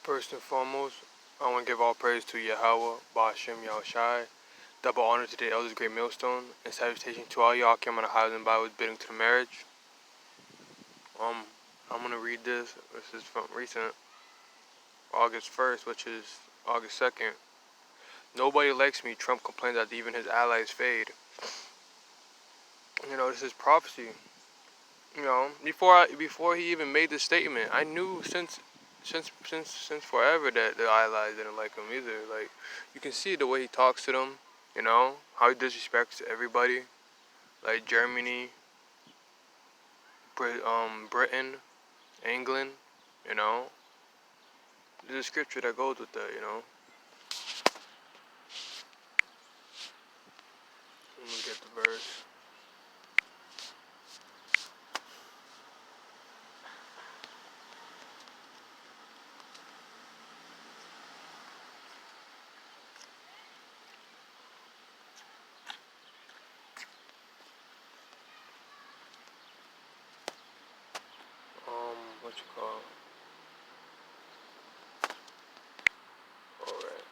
First and foremost, I want to give all praise to Yahweh, Ba'ashem, Yahushai. Double honor to the elders, great millstone, and salutation to all y'all came on the Highland Bible bidding to the marriage. I'm gonna read this. This is from recent August 1st, which is August 2nd. Nobody likes me. Trump complains that even his allies fade. This is prophecy. Before he even made this statement, I knew since forever that the allies didn't like him either. Like, you can see the way he talks to them. How he disrespects everybody, like Germany, Britain, England. You know, there's a scripture that goes with that. Let me get the verse. What you call? All right.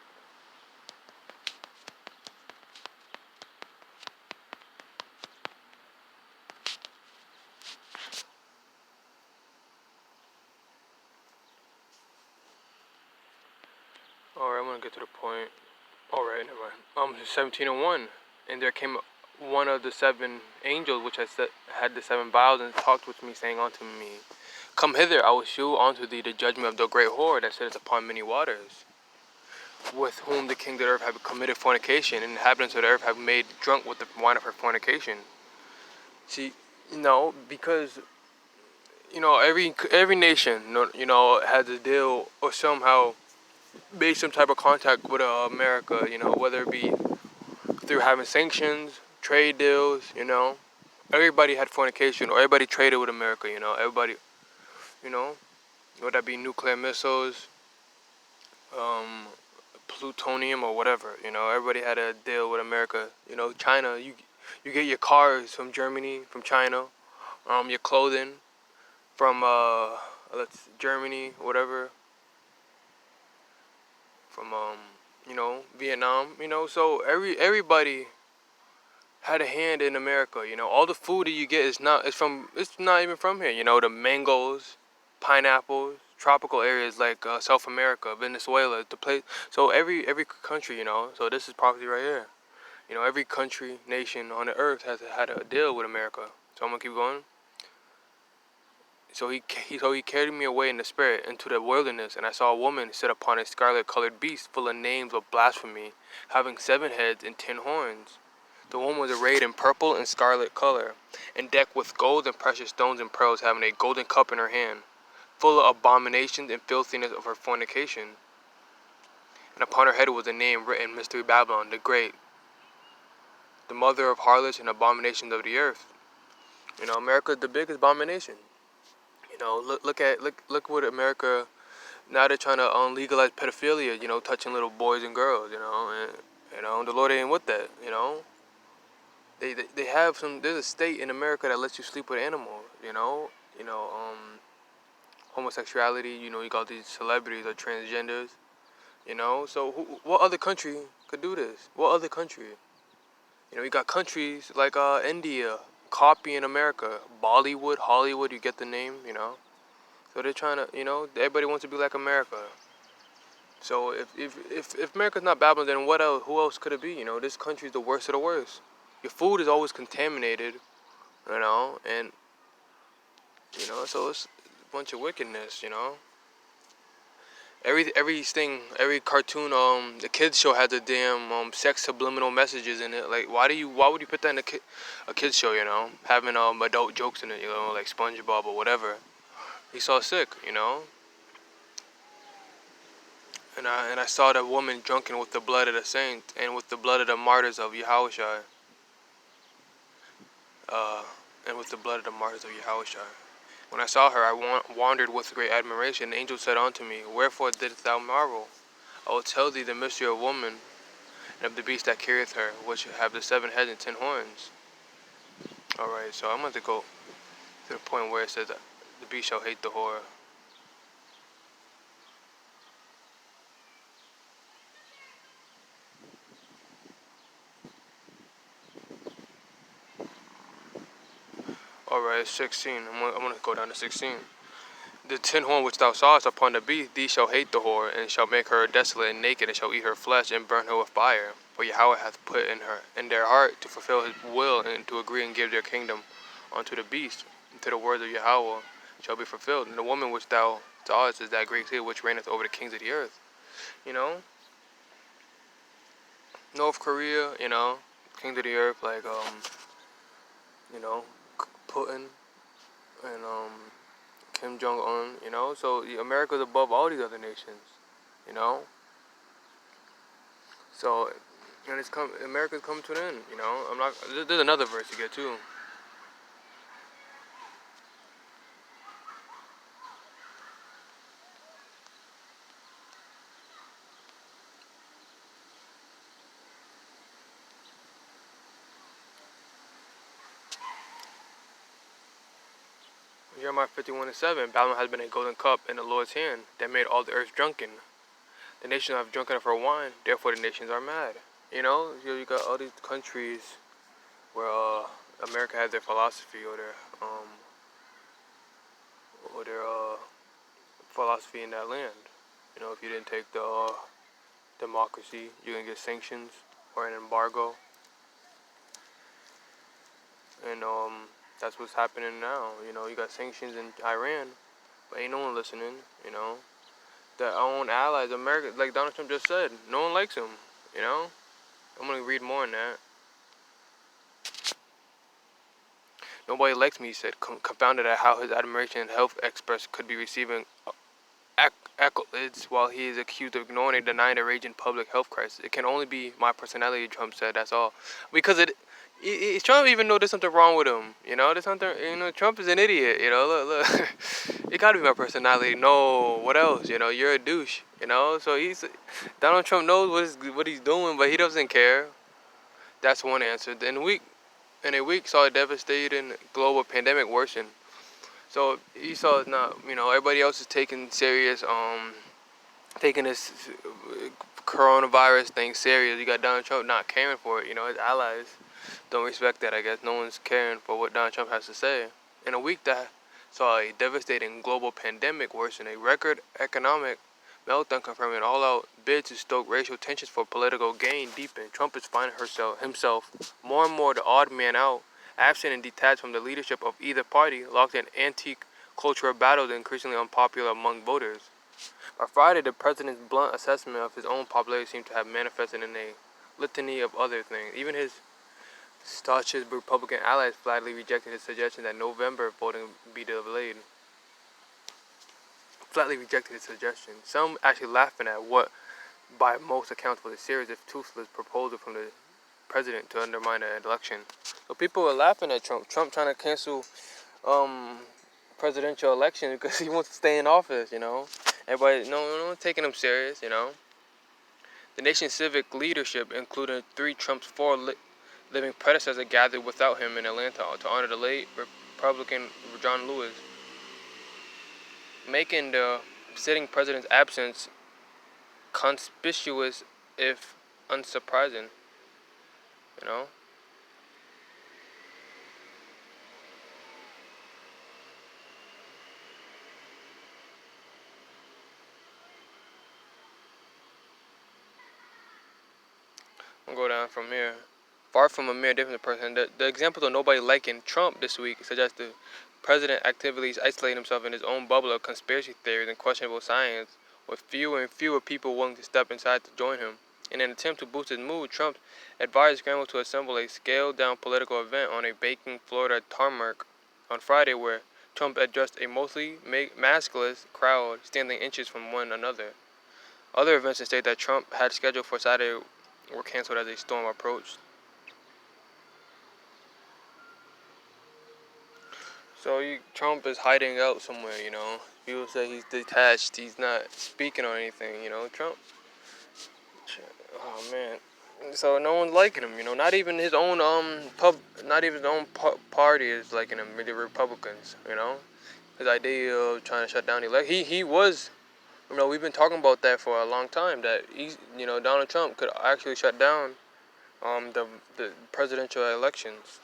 All right. I'm gonna get to the point. All right. Never mind. 17:1, and there came one of the seven angels which had the seven vials and talked with me, saying unto me, Come hither, I will shew unto thee the judgment of the great whore that sitteth upon many waters, with whom the kings of the earth have committed fornication, and the inhabitants of the earth have made drunk with the wine of her fornication. See, because every nation, has a deal or somehow made some type of contact with America. Whether it be through having sanctions, trade deals. Everybody had fornication, or everybody traded with America. Everybody, whether that be nuclear missiles, um, plutonium or whatever. Everybody had a deal with America. China, you get your cars from Germany, from China, your clothing from Germany, whatever, from Vietnam. So everybody had a hand in America. All the food that you get it's not even from here. The mangoes, pineapples, tropical areas like South America, Venezuela, the place. So every country, so this is prophecy right here. Every country, nation on the earth has had a deal with America. So I'm gonna keep going. So he carried me away in the spirit into the wilderness, and I saw a woman sit upon a scarlet-colored beast, full of names of blasphemy, having 7 heads and 10 horns. The woman was arrayed in purple and scarlet color, and decked with gold and precious stones and pearls, having a golden cup in her hand, full of abominations and filthiness of her fornication. And upon her head was a name written, Mystery Babylon, the Great, the mother of harlots and abominations of the earth. America is the biggest abomination. Look what America, now they're trying to legalize pedophilia, touching little boys and girls, and the Lord ain't with that. They have there's a state in America that lets you sleep with animals, homosexuality, you got these celebrities or transgenders, so what other country could do this? What other country? You got countries like India copying America, Bollywood, Hollywood, you get the name, So they're trying to, everybody wants to be like America. So if America's not Babylon, then what else? Who else could it be? This country's the worst of the worst. Your food is always contaminated, and so it's a bunch of wickedness, Every cartoon, the kids show had the damn sex subliminal messages in it. Like, why would you put that in a kids show? Having adult jokes in it, like SpongeBob or whatever. He's so sick, And I saw the woman drunken with the blood of the saints and with the blood of the martyrs of Yahushua. And with the blood of the martyrs of Yahushua. When I saw her, I wandered with great admiration. The angel said unto me, Wherefore didst thou marvel? I will tell thee the mystery of woman, and of the beast that carrieth her, which have the 7 heads and 10 horns. Alright, so I'm going to go to the point where it says that the beast shall hate the whore. Alright, 16. I'm gonna go down to 16. The tin horn which thou sawest upon the beast, thee shall hate the whore, and shall make her desolate and naked, and shall eat her flesh, and burn her with fire. For Yahweh hath put in their heart to fulfill his will, and to agree and give their kingdom unto the beast, until the words of Yahweh shall be fulfilled. And the woman which thou sawest is that great city which reigneth over the kings of the earth. You know? North Korea, kings of the earth, like, you know, Putin and Kim Jong Un, so America's above all these other nations, you know. So, and America's coming to an end, I'm not. There's another verse to get to. Jeremiah 51:7. Babylon has been a golden cup in the Lord's hand that made all the earth drunken. The nations have drunken of her wine, therefore the nations are mad. You got all these countries where America has their philosophy or their philosophy in that land. If you didn't take the democracy, you're gonna get sanctions or an embargo, and that's what's happening now. You got sanctions in Iran, but ain't no one listening. Their own allies, America, like Donald Trump just said, no one likes him. I'm gonna read more on that. Nobody likes me, he said, confounded at how his admiration and health experts could be receiving accolades while he is accused of ignoring and denying a raging public health crisis. It can only be my personality, Trump said, that's all. Because Trump even know there's something wrong with him. There's something, Trump is an idiot, look. It gotta be my personality. No, what else? You're a douche, So Donald Trump knows what he's doing, but he doesn't care. That's one answer. In a week saw a devastating global pandemic worsen. So you saw it's not, everybody else is taking this coronavirus thing serious. You got Donald Trump not caring for it. His allies don't respect that, I guess. No one's caring for what Donald Trump has to say. In a week that saw a devastating global pandemic worsen, a record economic meltdown confirming all-out bid to stoke racial tensions for political gain deepen. Trump is finding himself more and more the odd man out, absent and detached from the leadership of either party, locked in antique cultural battles increasingly unpopular among voters. By Friday, the president's blunt assessment of his own popularity seemed to have manifested in a litany of other things. Even his staunchest Republican allies flatly rejected his suggestion that November voting be delayed. Flatly rejected his suggestion. Some actually laughing at what, by most accounts, was a serious, if toothless, proposal from the president to undermine the election. So people were laughing at Trump. Trump trying to cancel presidential election because he wants to stay in office. Everybody, no taking him serious. The nation's civic leadership, including Trump's four living predecessors, gathered without him in Atlanta to honor the late Republican John Lewis, making the sitting president's absence conspicuous if unsurprising. You know? I'll go down from here. Far from a mere different person, the examples of nobody liking Trump this week suggest the president actively isolating himself in his own bubble of conspiracy theories and questionable science, with fewer and fewer people willing to step inside to join him. In an attempt to boost his mood, Trump's advisors scrambled to assemble a scaled-down political event on a baking Florida tarmac on Friday, where Trump addressed a mostly maskless crowd standing inches from one another. Other events in state that Trump had scheduled for Saturday were canceled as a storm approached. So Trump is hiding out somewhere. People say he's detached, he's not speaking on anything. Trump. Oh man. So no one's liking him. Not even his own not even his own party is liking him. The Republicans. His idea of trying to shut down the election. He was. We've been talking about that for a long time. That Donald Trump could actually shut down the presidential elections.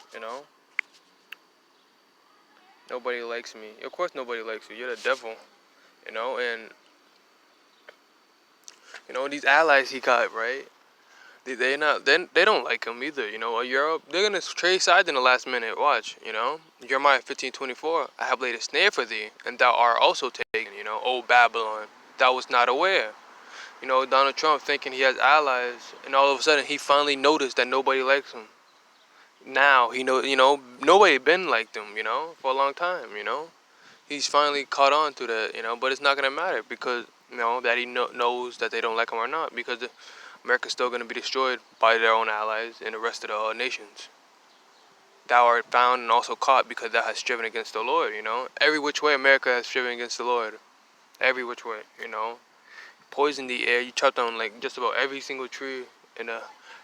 Nobody likes me. Of course nobody likes you. You're the devil, you know, and these allies he got, right? They don't like him either, you know. Europe, they're gonna trade sides in the last minute. Watch, you know. Jeremiah 15:24. I have laid a snare for thee, and thou art also taken. You know, O Babylon, thou was not aware. You know, Donald Trump thinking he has allies, and all of a sudden he finally noticed that nobody likes him. Now he know, nobody been liked him, for a long time, He's finally caught on to that, but it's not gonna matter because that he knows that they don't like him or not because America's still gonna be destroyed by their own allies and the rest of the nations. Thou art found and also caught because thou hast striven against the Lord, Every which way America has striven against the Lord. Every which way, Poison the air. You chop down like just about every single tree in the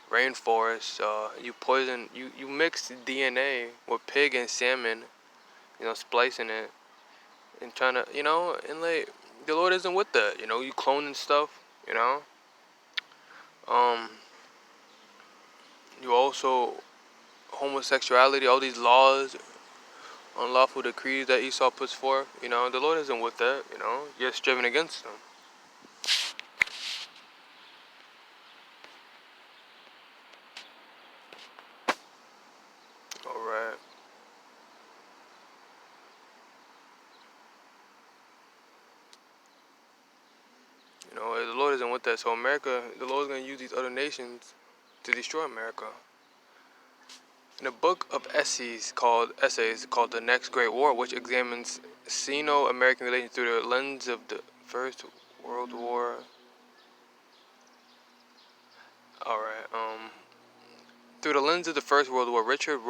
rainforest. You mix DNA with pig and salmon, splicing it and trying to, and like the Lord isn't with that, you cloning stuff, Um, you also homosexuality, all these laws, unlawful decrees that Esau puts forth, the Lord isn't with that, you're striven against them. Alright. The Lord isn't with that. So America, the Lord's gonna use these other nations to destroy America. In a book of essays called The Next Great War, which examines Sino-American relations through the lens of the First World War. Alright, through the lens of the First World War, Richard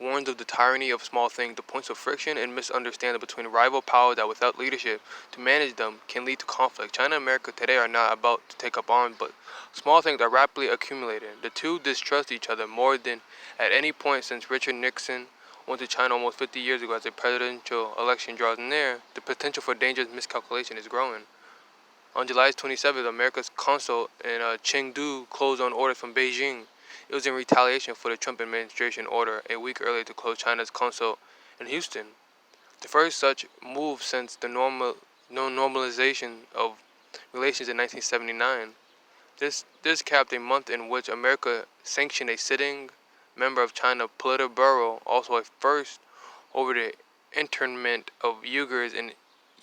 warns of the tyranny of small things, the points of friction and misunderstanding between rival powers that without leadership to manage them can lead to conflict. China and America today are not about to take up arms, but small things are rapidly accumulating. The two distrust each other more than at any point since Richard Nixon went to China almost 50 years ago. As the presidential election draws near, the potential for dangerous miscalculation is growing. On July 27th, America's consul in Chengdu closed on orders from Beijing. It was in retaliation for the Trump administration order a week earlier to close China's consul in Houston, the first such move since the normalization of relations in 1979. This capped a month in which America sanctioned a sitting member of China Politburo, also a first, over the internment of Uyghurs in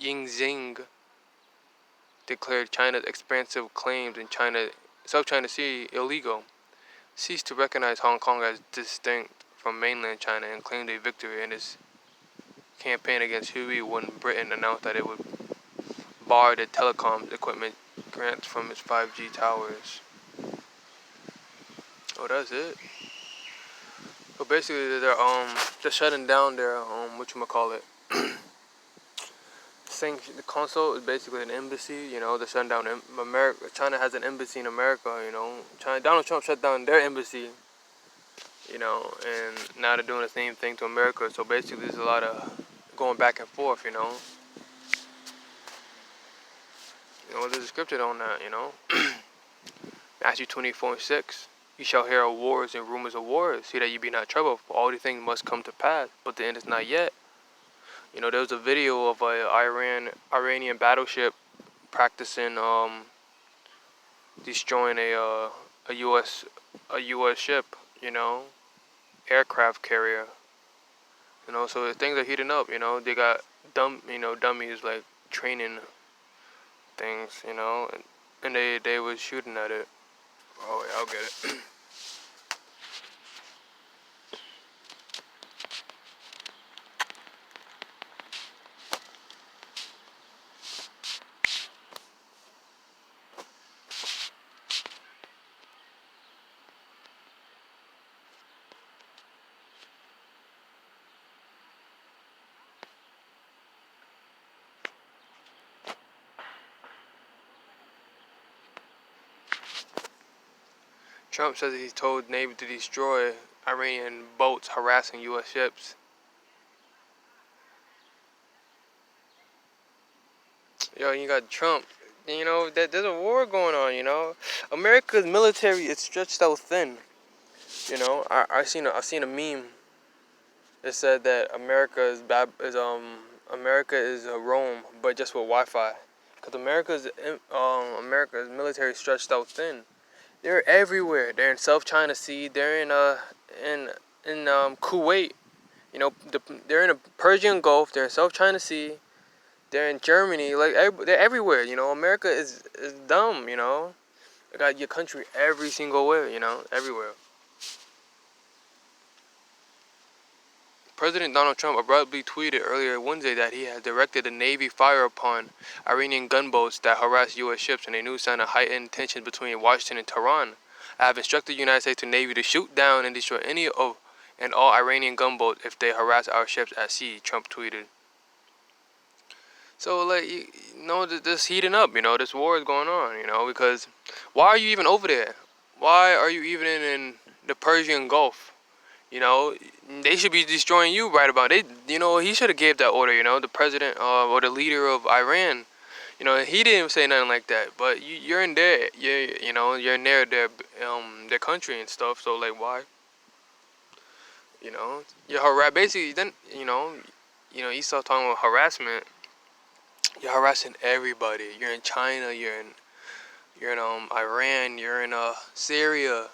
Xinjiang, declared China's expansive claims in South China Sea illegal, ceased to recognize Hong Kong as distinct from mainland China, and claimed a victory in its campaign against Huey when Britain announced that it would bar the telecom equipment grants from its 5G towers. Oh, that's it. So basically, they're shutting down their whatchamacallit. The consul is basically an embassy, they're shutting down America. China has an embassy in America, Donald Trump shut down their embassy, and now they're doing the same thing to America. So basically, there's a lot of going back and forth, There's a scripture on that, Matthew 24:6. You shall hear of wars and rumors of wars. See that you be not troubled, for all these things must come to pass, but the end is not yet. There was a video of a Iranian battleship practicing destroying a U.S. ship, aircraft carrier. So things are heating up. They got dummies like training things, and they was shooting at it. Oh, yeah, I'll get it. Trump says he told Navy to destroy Iranian boats harassing U.S. ships. Yo, you got Trump. That there's a war going on. America's military is stretched out thin. I seen a meme. It said that America is Rome, but just with Wi-Fi. Because America's military is stretched out thin. They're everywhere. They're in South China Sea. They're in Kuwait. You know, they're in the Persian Gulf. They're in South China Sea. They're in Germany. Like they're everywhere. You know, America is dumb. You know, you got your country every single way. You know, everywhere. President Donald Trump abruptly tweeted earlier Wednesday that he had directed the Navy fire upon Iranian gunboats that harassed U.S. ships in a new sign of heightened tension between Washington and Tehran. I have instructed the United States Navy to shoot down and destroy any of and all Iranian gunboats if they harass our ships at sea, Trump tweeted. So, like, you know, this heating up, you know, this war is going on, you know, because why are you even over there? Why are you even in the Persian Gulf? You know, they should be destroying you right about it. You know, he should have gave that order, you know, the president or the leader of Iran. You know, he didn't say nothing like that. But you're in there, you know, you're in their country and stuff. So, like, why? You know, you're basically, then, Esau talking about harassment. You're harassing everybody. You're in China, you're in Iran, you're in Syria.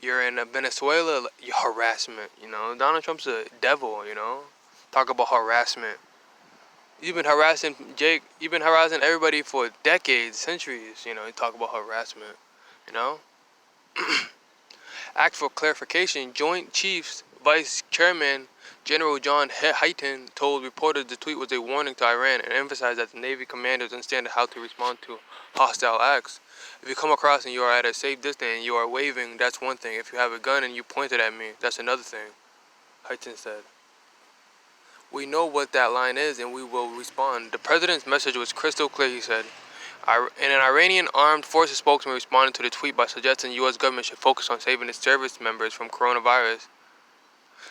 You're in Venezuela, harassment, you know. Donald Trump's a devil, you know. Talk about harassment. You've been harassing Jake. You've been harassing everybody for decades, centuries, you know. You talk about harassment, you know. Act for clarification. Joint Chiefs Vice Chairman General John Hyten told reporters the tweet was a warning to Iran and emphasized that the Navy commanders understand how to respond to hostile acts. If you come across and you are at a safe distance and you are waving, that's one thing. If you have a gun and you point it at me, that's another thing, Hyten said. We know what that line is and we will respond. The president's message was crystal clear, he said. And an Iranian armed forces spokesman responded to the tweet by suggesting the U.S. government should focus on saving its service members from coronavirus.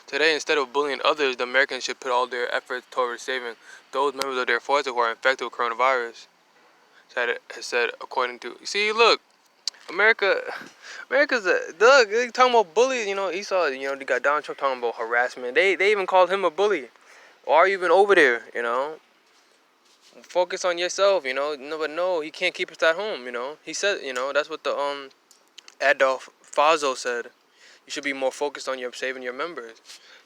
Today, instead of bullying others, the Americans should put all their efforts towards saving those members of their forces who are infected with coronavirus. Said according to. See, look, America's a look. They talking about bullies. You know, Esau. You know, they got Donald Trump talking about harassment. They even called him a bully. Why are you even over there? You know, focus on yourself. You know, no, but no, he can't keep us at home. You know, he said. You know, that's what the Adolf Fazo said. You should be more focused on your saving your members.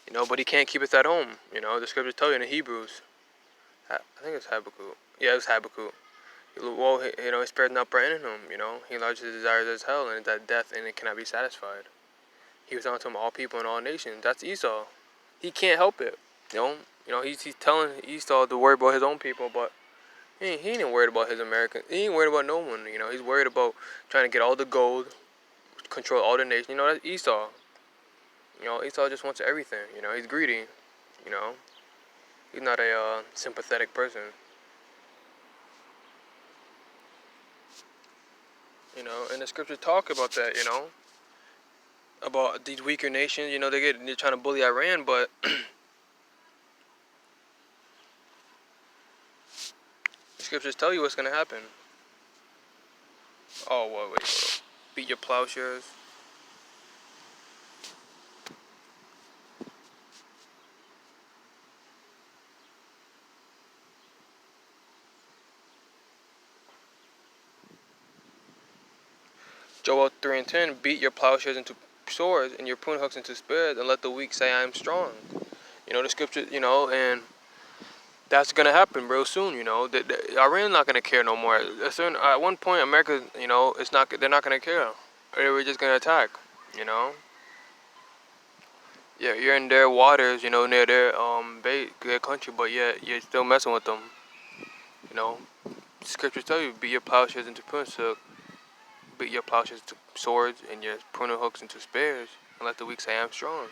You know, but he can't keep us at home. You know, the scriptures tell you in the Hebrews. I think it's Habakkuk. Yeah, it was Habakkuk. Well, you know, his spirit's not burning in him. You know, he enlarges his desires as hell, and that death, and it cannot be satisfied. He was on to all people and all nations. That's Esau. He can't help it. You know, he's telling Esau to worry about his own people, but he ain't worried about his American. He ain't worried about no one. You know, he's worried about trying to get all the gold, control all the nation. You know, that's Esau. You know, Esau just wants everything. You know, he's greedy. You know, he's not a sympathetic person. You know, and the scriptures talk about that. You know, about these weaker nations. You know, they're trying to bully Iran, but the scriptures tell you what's gonna happen. Oh, wait. Beat your plowshares. Joel 3:10, beat your plowshares into swords and your pruning hooks into spears, and let the weak say I am strong. You know, the scripture, you know, and that's gonna happen real soon. You know, Iran's not gonna care no more. At one point, America, you know, they're not gonna care. We're just gonna attack. You know, yeah, you're in their waters, you know, near their country, but yet you're still messing with them. You know, scriptures tell you beat your plowshares into pruning hooks. Beat your plowshares into swords and your pruning hooks into spears, and let the weak say, I'm strong.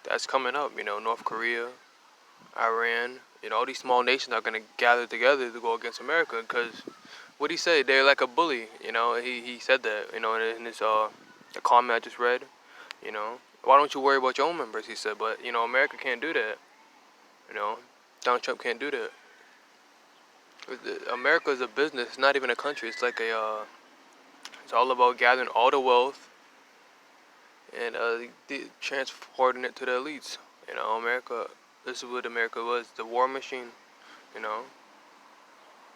That's coming up, you know, North Korea, Iran, you know, all these small nations are going to gather together to go against America, because what he said, they're like a bully, you know, he said that, you know, in his, the comment I just read, you know, why don't you worry about your own members, he said, but, you know, America can't do that, you know, Donald Trump can't do that. America is a business, it's not even a country, it's like it's all about gathering all the wealth and transporting it to the elites. You know, America. This is what America was. The war machine. You know,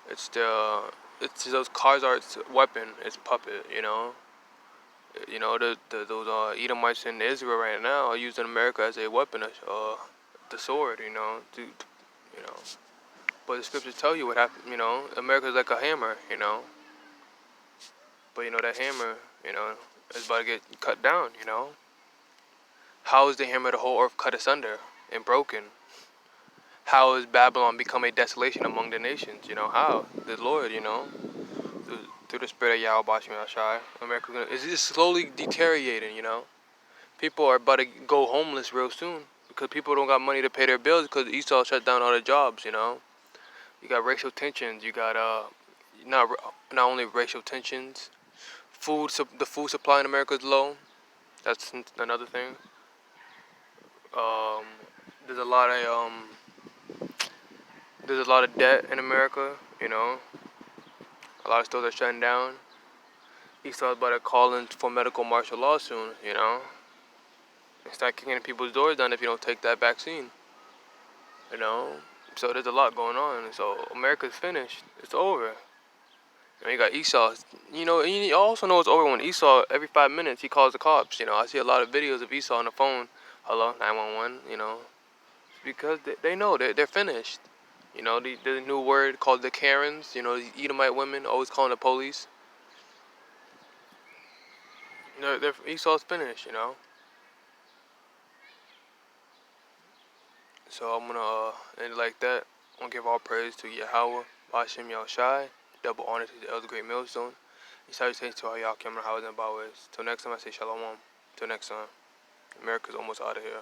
it's the it's those cars are its weapon. Its puppet. You know. You know those Edomites in Israel right now are using America as a weapon. The sword. You know. You know. But the scriptures tell you what happened. You know, America's like a hammer. You know. But you know that hammer. You know, is about to get cut down. You know. How is the hammer of the whole earth cut asunder and broken? How has Babylon become a desolation among the nations? You know, how? The Lord, you know, through the spirit of Yahweh Bashim Yahshai, America is just slowly deteriorating, you know. People are about to go homeless real soon because people don't got money to pay their bills because Esau shut down all the jobs, you know. You got racial tensions, you got not not only racial tensions, the food supply in America is low. That's another thing. Um, there's a lot of debt in America, you know. A lot of stores are shutting down. Esau's about to call in for medical martial law soon, you know. And start kicking in people's doors down if you don't take that vaccine, you know. So there's a lot going on. So America's finished. It's over. And you got Esau. You know, and you also know it's over when Esau, every 5 minutes, he calls the cops. You know, I see a lot of videos of Esau on the phone. Hello, 911, you know. Because they know they're finished. You know, the new word called the Karens. You know, these Edomite women always calling the police. You know, Esau's finished, you know. So I'm gonna end it like that. I'm gonna give all praise to Yahweh, Bashem Yahushai, double honor to the elder great millstone. And salutations to all y'all, Cameron Howard and Bowers. Till next time, I say shalom. Till next time. America's almost out of here.